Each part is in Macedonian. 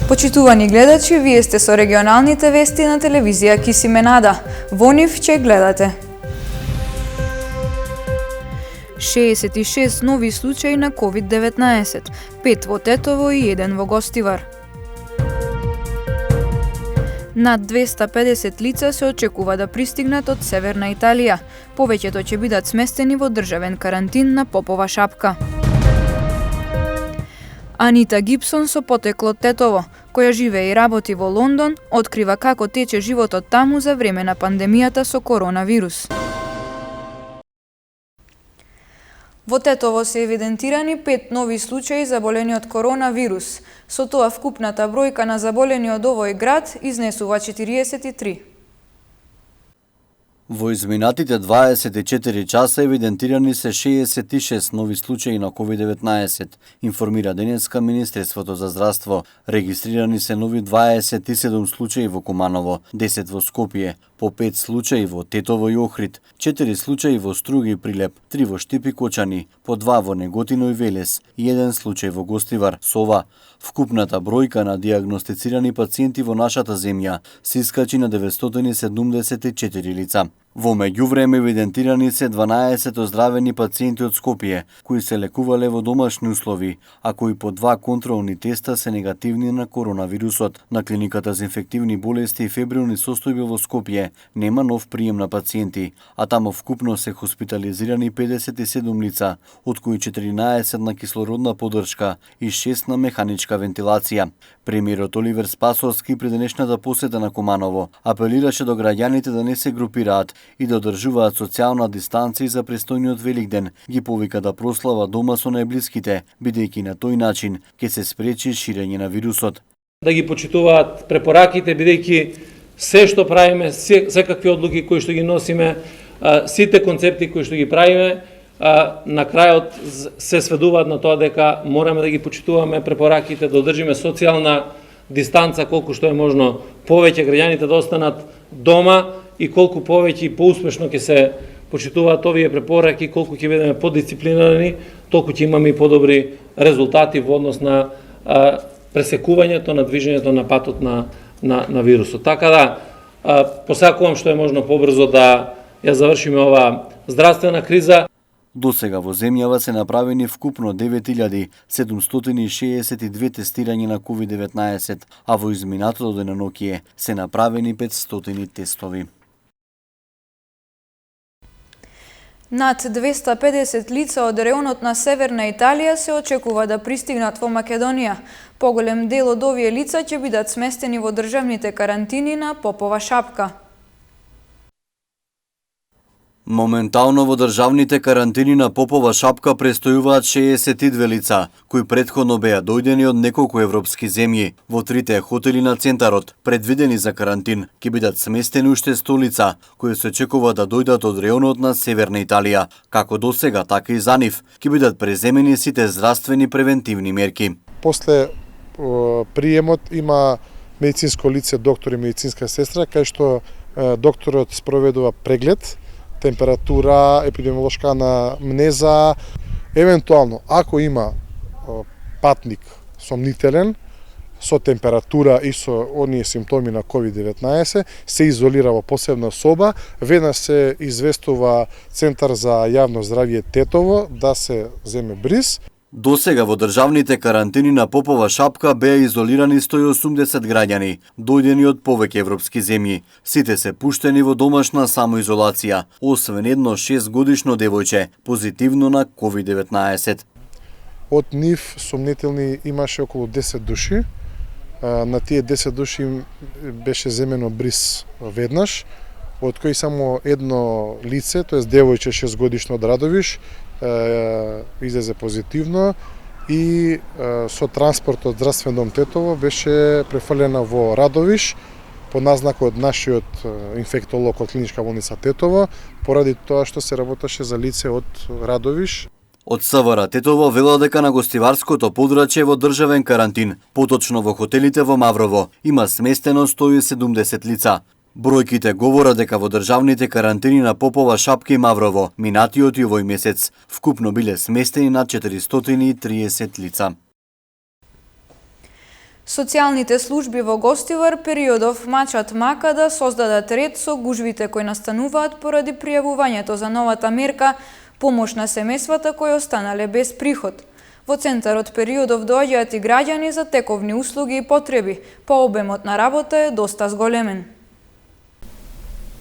Почитувани гледачи, вие сте со регионалните вести на телевизија Кисименада. Во нив ќе гледате 66 нови случаи на COVID-19, 5 во Тетово и 1 во Гостивар. Над 250 лица се очекува да пристигнат од Северна Италија. Повеќето ќе бидат сместени во државен карантин на Попова шапка. Анита Гипсон со потекло од Тетово, која живее и работи во Лондон, открива како тече животот таму за време на пандемијата со коронавирус. Во Тетово се евидентирани 5 нови случаи заболени од коронавирус. Со тоа вкупната бројка на заболени од овој град изнесува 43. Во изминатите 24 часа евидентирани се 66 нови случаи на COVID-19, информира денеска Министерството за здравство. Регистрирани се нови 27 случаи во Куманово, 10 во Скопје, по 5 случаи во Тетово и Охрид, 4 случаи во Струги и Прилеп, 3 во Штип и Кочани, по 2 во Неготино и Велес и 1 случај во Гостивар. Со ова, вкупната бројка на диагностицирани пациенти во нашата земја се искачи на 974 лица. Во меѓувреме евидентирани се 12 оздравени пациенти од Скопје, кои се лекувале во домашни услови, а кои по 2 контролни теста се негативни на коронавирусот. На клиниката за инфективни болести и фебрилни состојби во Скопје нема нов прием на пациенти, а тамо вкупно се хоспитализирани 57 лица, од кои 14 на кислородна поддршка и 6 на механичка вентилација. Премиерот Оливер Спасовски при денешната посета на Куманово апелираше до граѓаните да не се групираат и да одржуваат социјална дистанција за престојниот Великден, ги повика да прослава дома со најблиските, бидејќи на тој начин ќе се спречи ширење на вирусот. Да ги почитуваат препораките, бидејќи се што правиме, секакви одлуки кои што ги носиме, сите концепти кои што ги правиме, на крајот се сведуваат на тоа дека мораме да ги почитуваме препораките, да одржиме социјална дистанца колку што е можно повеќе граѓаните да останат дома и колку повеќе и поуспешно ќе се почитуваат овие препораки, колку ќе бидеме подисциплинирани, толку ќе имаме и подобри резултати во однос на пресекувањето на движењето на патот на вирусот. Така да, посакувам што е можно побрзо да ја завршиме ова здравствена криза. До сега во земјава се направени вкупно 9762 тестирања на COVID-19, а во изминатото денонокие се направени 500 тестови. Над 250 лица од реонот на Северна Италија се очекува да пристигнат во Македонија. Поголем дел од овие лица ќе бидат сместени во државните карантини на Попова шапка. Моментално во државните карантини на Попова шапка престојуваат 62 лица, кои претходно беа дојдени од неколку европски земји. Во трите хотели на центарот, предвидени за карантин, ќе бидат сместени уште 100 лица, кои се очекува да дојдат од реонот на Северна Италија. Како до сега, така и за нив, ќе бидат преземени сите здравствени превентивни мерки. После приемот има медицинско лице, доктор и медицинска сестра, кај што докторот спроведува преглед, температура, епидемиолошка анамнеза. Евентуално, ако има патник сомнителен, со температура и со оние симптоми на COVID-19, се изолира во посебна соба, веднаш се известува Центар за јавно здравје Тетово да се земе бриз. До сега во државните карантини на Попова шапка беа изолирани 180 граѓани, дојдени од повеќе европски земји. Сите се пуштени во домашна самоизолација, освен едно 6-годишно девојче, позитивно на COVID-19. Од нив сомнителни имаше околу 10 души. На тие 10 души беше земено бриз веднаш, од кои само едно лице, тоа е девојче 6-годишно од Радовиш, излезе позитивно и со транспорт од Здравствен дом Тетово беше префрлена во Радовиш по назнака од нашиот инфектолог од клиничка болница Тетово, поради тоа што се работеше за лице од Радовиш. Од СВР Тетово вела дека на гостиварското подрачје во државен карантин, поточно во хотелите во Маврово, има сместено 170 лица. Бројките говорат дека во државните карантини на Попова шапка и Маврово минатиот и овој месец вкупно биле сместени над 430 лица. Социјалните служби во Гостивар периодов мачат мака да создадат ред со гужвите кои настануваат поради пријавувањето за новата мерка помош на семејствата кои останале без приход. Во центарот периодов доаѓаат и граѓани за тековни услуги и потреби, па обемот на работа е доста зголемен.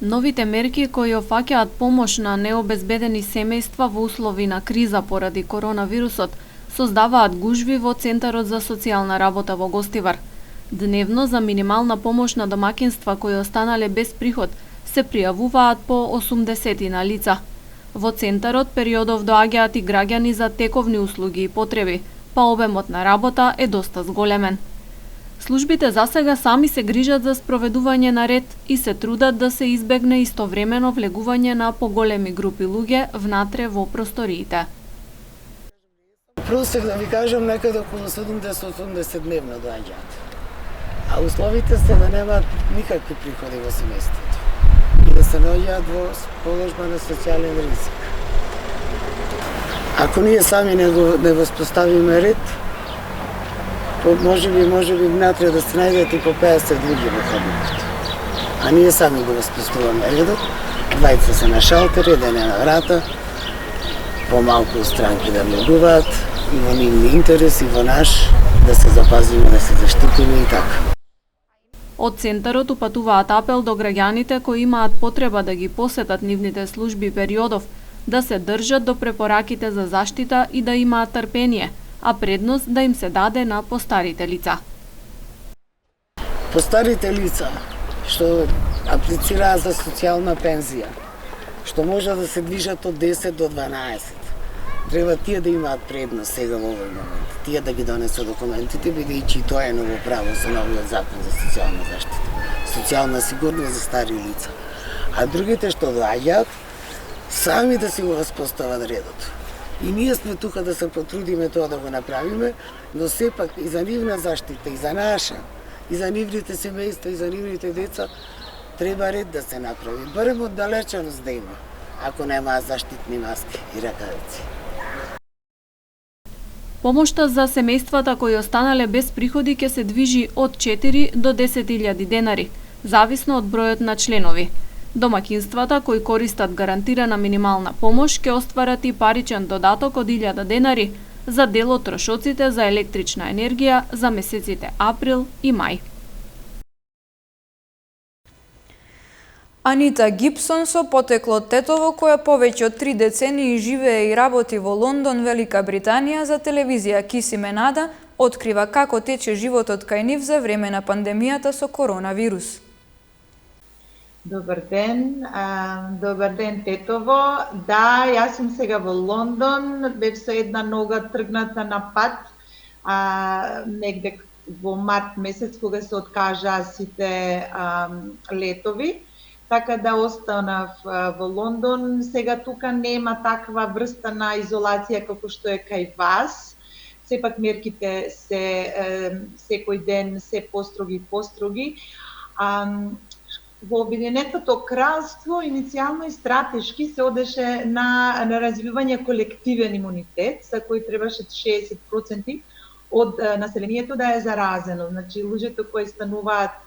Новите мерки кои офаќаат помош на необезбедени семејства во услови на криза поради коронавирусот создаваат гужви во Центарот за социјална работа во Гостивар. Дневно за минимална помош на домаќинства кои останале без приход се пријавуваат по 80 на лица. Во Центарот периодов доаѓаат и граѓани за тековни услуги и потреби, па обемот на работа е доста зголемен. Службите засега сами се грижат за спроведување на ред и се трудат да се избегне истовремено влегување на поголеми групи луѓе внатре во просториите. Просек да ви кажам некаде околу 70-80 дневно доаѓаат. А условите се да немаат никакви приходи во семејството и да се наоѓаат во положба на социјален ризик. Ако ние сами не воспоставиме ред, може би внатре да се најдат и по 50 луѓе во ходникот. А ние сами го воспоставуваме редот, двајца се на шалтер, еден е на врата, помалку странки да влегуваат, и во нивни интерес, и во наш, да се запазиме, да се заштитиме и така. Од Центарот упатуваат апел до граѓаните кои имаат потреба да ги посетат нивните служби периодов, да се држат до препораките за заштита и да имаат трпение, а предност да им се даде на постарите лица. Постарите лица, што аплицираат за социјална пензија, што може да се движат од 10 до 12, треба тие да имаат предност сега во овој момент. Тие да ги донесат документите, бидејќи тоа е ново право со новиот закон за социјална заштита, социјална сигурност за стари лица. А другите што доаѓаат, сами да си го воспостават редот. И ние сме тука да се потрудиме тоа да го направиме, но сепак и за нивна заштита, и за наша, и за нивните семејства, и за нивните деца, треба ред да се направи. Барем оддалеченост да има, ако немаат заштитни маски и ракавици. Помошта за семејствата кои останале без приходи ќе се движи од 4 до 10.000 денари, зависно од бројот на членови. Домаќинствата кои користат гарантирана минимална помош ќе остварат и паричен додаток од 1000 денари за дел од трошоците за електрична енергија за месеците април и мај. Анита Гипсон со потекло тетово која повеќе од 3 децении живее и работи во Лондон, Велика Британија за телевизија Кис Именада, открива како тече животот кај нив за време на пандемијата со коронавирус. Добар ден тетово. Да, јас сум сега во Лондон, бев со една нога тргната на пат, негде во март месец кога се откажаа сите летови. Така да останав во Лондон. Сега тука нема таква врста на изолација како што е кај вас. Сепак мерките се секој ден се построги. Во Обединетото кралство иницијално и стратешки се одеше на развивање колективен имунитет, за кој требаше 60% од населението да е заразено. Значи, луѓето кои стануваат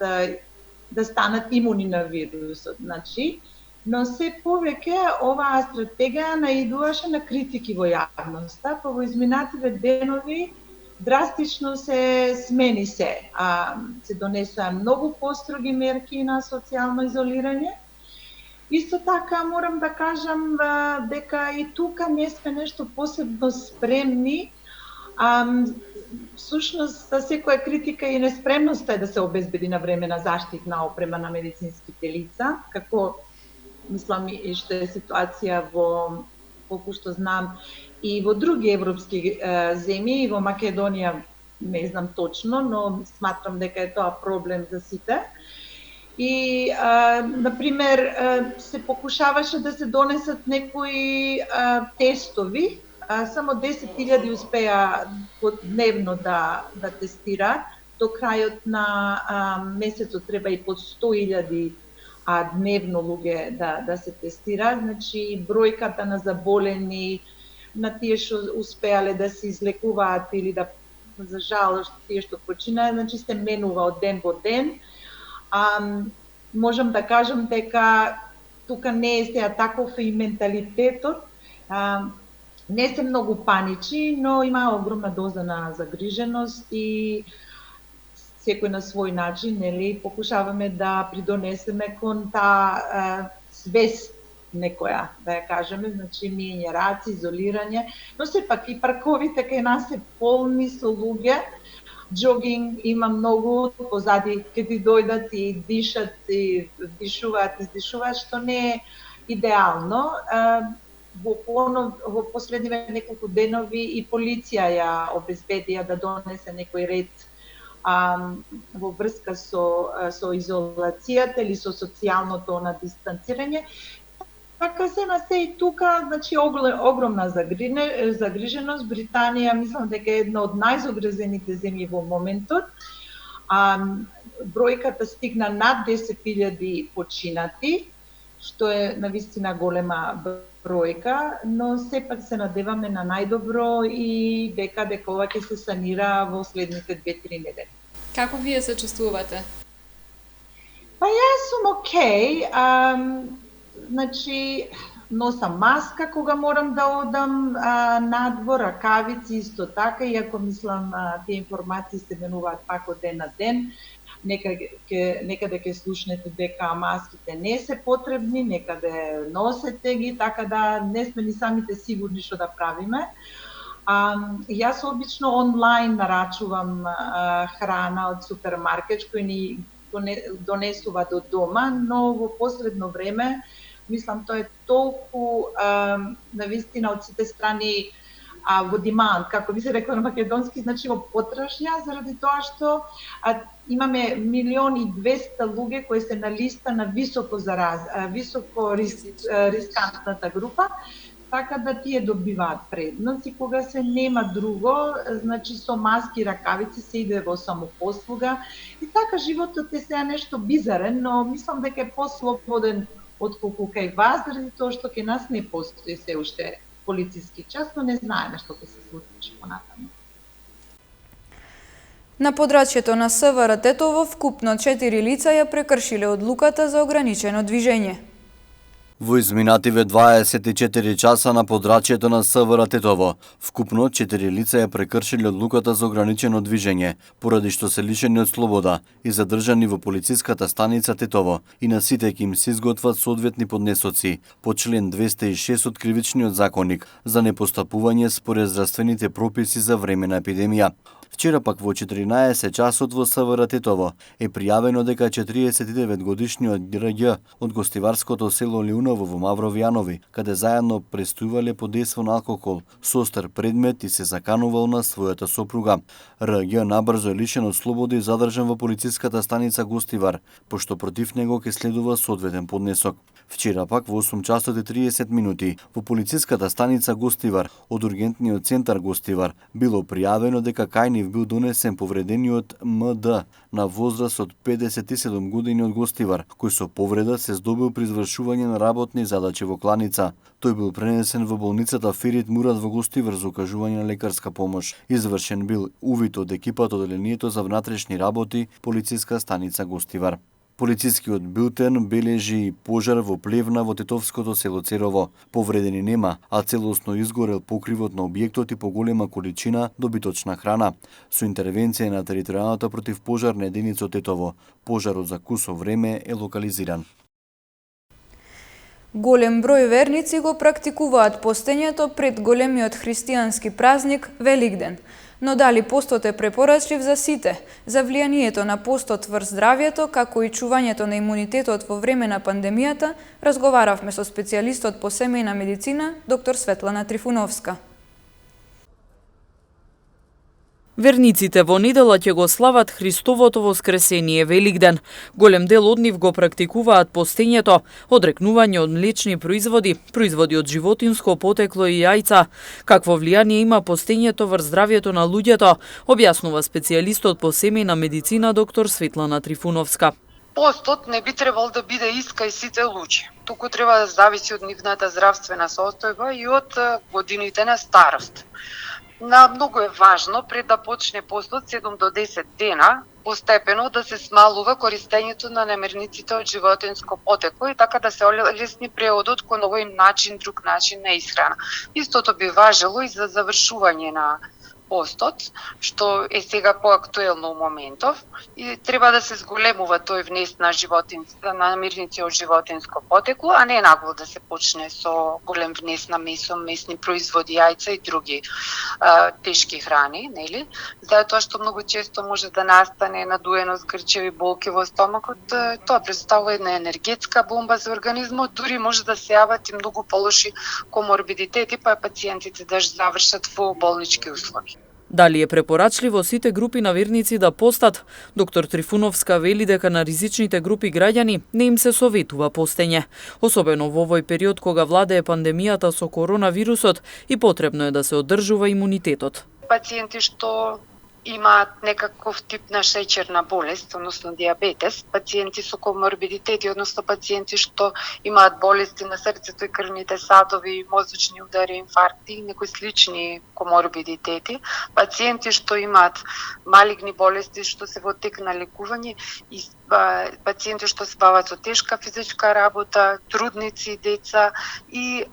да станат имуни на вирусот. Значи, но се повеќе оваа стратегија наидуваше на критики во јавноста, па во изминативе денови драстично се смени се. Се донесоа многу построги мерки на социјално изолирање. Исто така морам да кажам дека и тука не сме нешто посебно спремни. Всушност, секоја критика и неспремноста е да се обезбеди на време на заштитна опрема на медицинските лица, како мислам и што е ситуација во, колку што знам, и во други европски земји, и во Македонија, не знам точно, но сматрам дека е тоа проблем за сите. И, например, се покушаваше да се донесат некои тестови, само 10.000 успеа дневно да тестираат. До крајот на месецот треба и под 100.000 дневно луѓе да се тестираат. Значи, бројката на заболени, на тие што успеале да се излекуваат или да за жал тие што почина, значи се менува од ден во ден. Можам да кажам дека тука не е сега таков и менталитетот. Не се многу паничи, но има огромна доза на загриженост и секој на свој начин, нели, покушаваме да придонесеме кон таа свест некоја, да ја кажеме, значи миење раци, изолирање, но сепак и парковите кај нас се полни со луѓе. Джогинг има многу, позади ќе ти дојдат и дишат, и издишуваат, што не е идеално. Во последниве неколку денови и полиција ја обезбедија да донесе некој ред во врска со изолацијата или со социјалното на дистанцирање. Така се на се и тука, значи огромна загриженост. Британија мислам дека е една од најзагрижените земји во моментот. Бројката стигна над 10.000 починати, што е навистина голема бројка, но сепак се надеваме на најдобро и дека ова ќе се санира во следните 2-3 недели. Како вие се чувствувате? Па јас сум окей. Значи, носам маска кога морам да одам надвор, ракавици исто така, иако мислам тие информации се менуваат пак од ден на ден. Некаде ќе слушнете дека маските не се потребни, некаде носете ги, така да не сме ни самите сигурни што да правиме. Јас обично онлайн нарачувам храна од супермаркет кој ни донесува до дома, но во последно време мислам тоа е толку навистина од сите страни во demand, како би се рекло на македонски, значи во потражња, заради тоа што имаме 1.200.000 луѓе кои се на листа на високо рискантната група, така да тие добиваат предност и кога се нема друго, значи со маски и ракавици се иде во самопослуга и така животот е сега нешто бизарен, но мислам дека е послободен отколку кај вас, заради тоа што кај нас не постои се уште полициски час, но не знаеме што ќе се случи понатаму. На подрачјето на СВР Тетово вкупно 4 лица ја прекршиле одлуката за ограничено движење. Во изминативе 24 часа на подрачјето на СВР Тетово, вкупно 4 лица ја прекршиле одлуката за ограничено движење, поради што се лишени од слобода и задржани во полициската станица Тетово и на сите ќе им се изготват соодветни поднесоци по член 206 од Кривичниот законник за непостапување според здравствените прописи за време на епидемија. Вчера пак во 14 часот во СВР Тетово е пријавено дека 49-годишниот ДРѓ од гостиварското село Лиуново во Мавровјанови, каде заедно престојувале под дејство на алкохол, со остар предмет и се заканувал на својата сопруга. РГ набрзо е лишен од слобода и задржан во полициската станица Гостивар, пошто против него ќе следува соодветен поднесок. Вчера пак во 8 часот и 30 минути во полициската станица Гостивар од ургентниот центар Гостивар било пријавено дека кај нив бил донесен повредениот МД на возраст од 57 години од Гостивар, кој со повреда се здобил при извршување на работни задачи во кланица. Тој бил пренесен во болницата Ферит Мурат во Гостивар за окажување на лекарска помош. Извршен бил увид од екипата од Одделението за внатрешни работи, полициска станица Гостивар. Полицискиот билтен бележи пожар во плевна во тетовското село Церово. Повредени нема, а целосно изгорел покривот на објектот и поголема количина добиточна храна. Со интервенција на територијалната противпожарна единица од Тетово, пожарот за кусо време е локализиран. Голем број верници го практикуваат постењето пред големиот христијански празник Великден. Но дали постот е препорачлив за сите? За влијанието на постот врз здравјето, како и чувањето на имунитетот во време на пандемијата, разговаравме со специјалистот по семејна медицина, доктор Светлана Трифуновска. Верниците во недела ќе го слават Христовото воскресение Великден. Голем дел од нив го практикуваат постењето, одрекнување од млечни производи, производи од животинско потекло и јајца. Какво влијание има постењето врз здравјето на луѓето, објаснува специјалистот по семејна медицина доктор Светлана Трифуновска. Постот не би требал да биде искај сите луѓе, туку треба да зависи од нивната здравствена состојба и од годините на старост. Многу е важно пред да почне постот 7 до 10 дена постепено да се смалува користењето на намирниците од животинско потекло и така да се олесни преодот кон овој друг начин на исхрана. Истото би важело и за завршување на постот, што е сега поактуелно у моментов и треба да се зголемува тој внес на намирници од животинско потекло, а не нагло да се почне со голем внес на месо, месни производи, јајца и други тешки храни, нели? Затоа што многу често може да настане надуеност, грчеви болки во стомакот, тоа представува една енергетска бомба за организмот, дури може да се јават и многу полоши коморбидитети, па пациентите да завршат во болнички услови. Дали е препорачливо сите групи на верници да постат? Доктор Трифуновска вели дека на ризичните групи граѓани не им се советува постење, особено во овој период кога владее пандемијата со коронавирусот и потребно е да се одржува имунитетот. Пациенти што имаат некаков тип на шеќерна болест, односно диабетес, пациенти со коморбидитети, односно пациенти што имаат болести на срцето и крвните садови, мозочни удари, инфаркти, некои слични коморбидитети, пациенти што имаат малигни болести што се во тек на лекување и пациенти што се бават со тешка физичка работа, трудници, деца и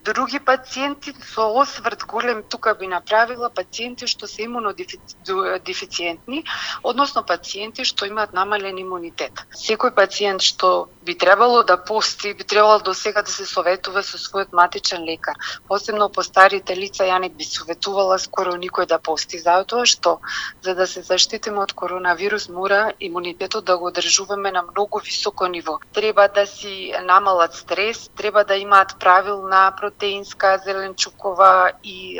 други пациенти со осврт голем, тука би направила пациенти што се имунодефициентни, односно пациенти што имаат намален имунитет. Секој пациент што би требало да пости, би требало до сега да се советува со својот матичен лекар. Посебно по старите лица, ја не би советувала скоро никој да пости, затоа што за да се заштитиме од коронавирус мора имунитетот да го одржуваме на многу високо ниво. Треба да си намалат стрес, треба да имаат правилна протеинска, зеленчукова и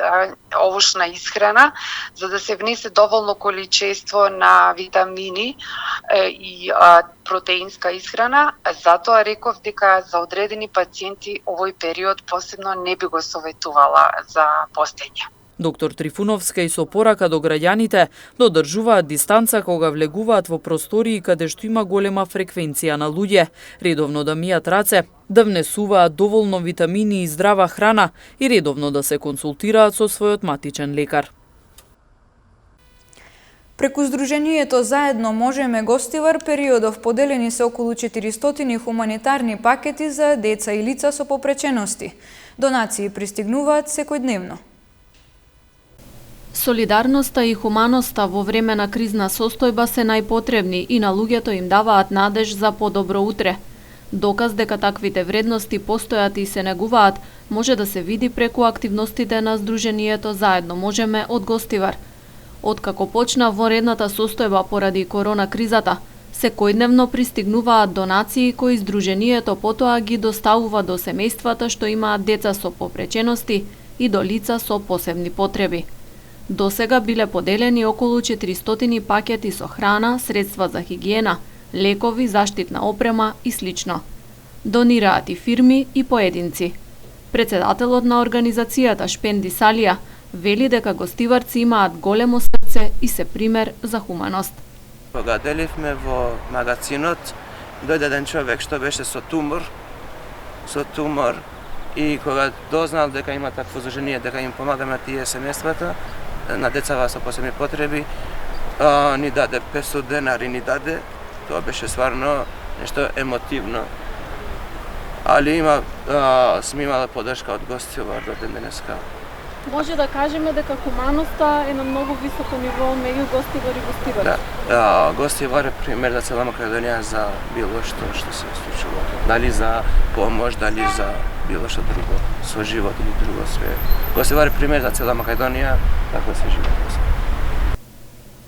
овошна исхрана, за да се внесе доволно количество на витамини и протеинска исхрана. Затоа реков дека за одредени пациенти овој период посебно не би го советувала за постење. Доктор Трифуновска и со порака до граѓаните да одржуваат дистанца кога влегуваат во простории каде што има голема фреквенција на луѓе, редовно да мијат раце, да внесуваат доволно витамини и здрава храна и редовно да се консултираат со својот матичен лекар. Преку Сдруженијето Заедно можеме Гостивар периодов поделени се околу 400 хуманитарни пакети за деца и лица со попречености. Донации пристигнуваат секојдневно. Солидарноста и хуманоста во време на кризна состојба се најпотребни и на луѓето им даваат надеж за подобро утре. Доказ дека таквите вредности постојат и се негуваат може да се види преку активностите на Сдруженијето Заедно можеме од Гостивар. Откако почна вонредната состојба поради корона кризата, секојдневно пристигнуваат донации кои Сдруженијето потоа ги доставува до семејствата што имаат деца со попречености и до лица со посебни потреби. До сега биле поделени околу 400 пакети со храна, средства за хигиена, лекови, заштитна опрема и слично. Донираат и фирми и поединци. Председателот на организацијата Шпенди Салија вели дека гостиварци имаат големо срце и се пример за хуманост. Кога деливме во магазинот, дојде еден човек што беше со тумор и кога дознал дека има такво зажение, дека им помагаме тие семејствата на децава со посебни потреби, ни даде 500 денари, тоа беше стварно нешто емотивно. Али сме имале подршка од Гостивар до ден денеска. Може да кажеме дека хуманоста е на многу високо ниво меѓу Гостивар и Гостивар. Да, Гостивар е пример за цела Македонија за било што се случува. Дали за помош, дали за било што друго, со живот или друго све. Гостивар е пример за цела Македонија како се живее.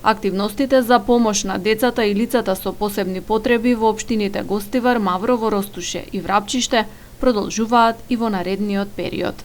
Активностите за помош на децата и лицата со посебни потреби во општините Гостивар, Маврово, Ростуше и Врапчиште продолжуваат и во наредниот период.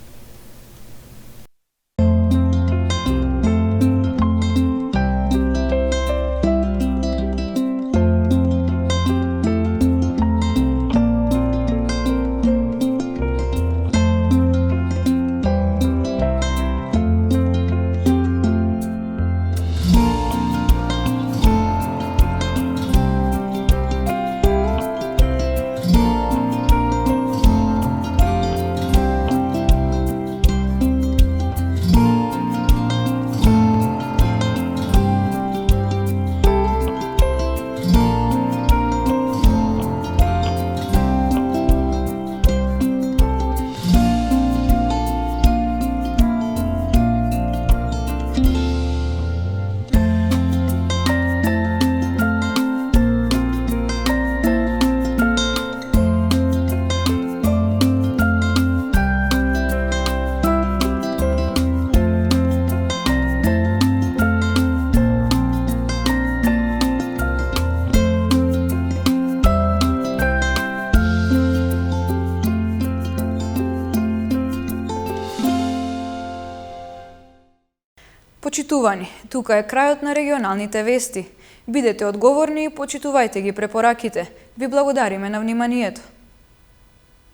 Почитувани, тука е крајот на регионалните вести. Бидете одговорни и почитувајте ги препораките. Ви благодариме на вниманието.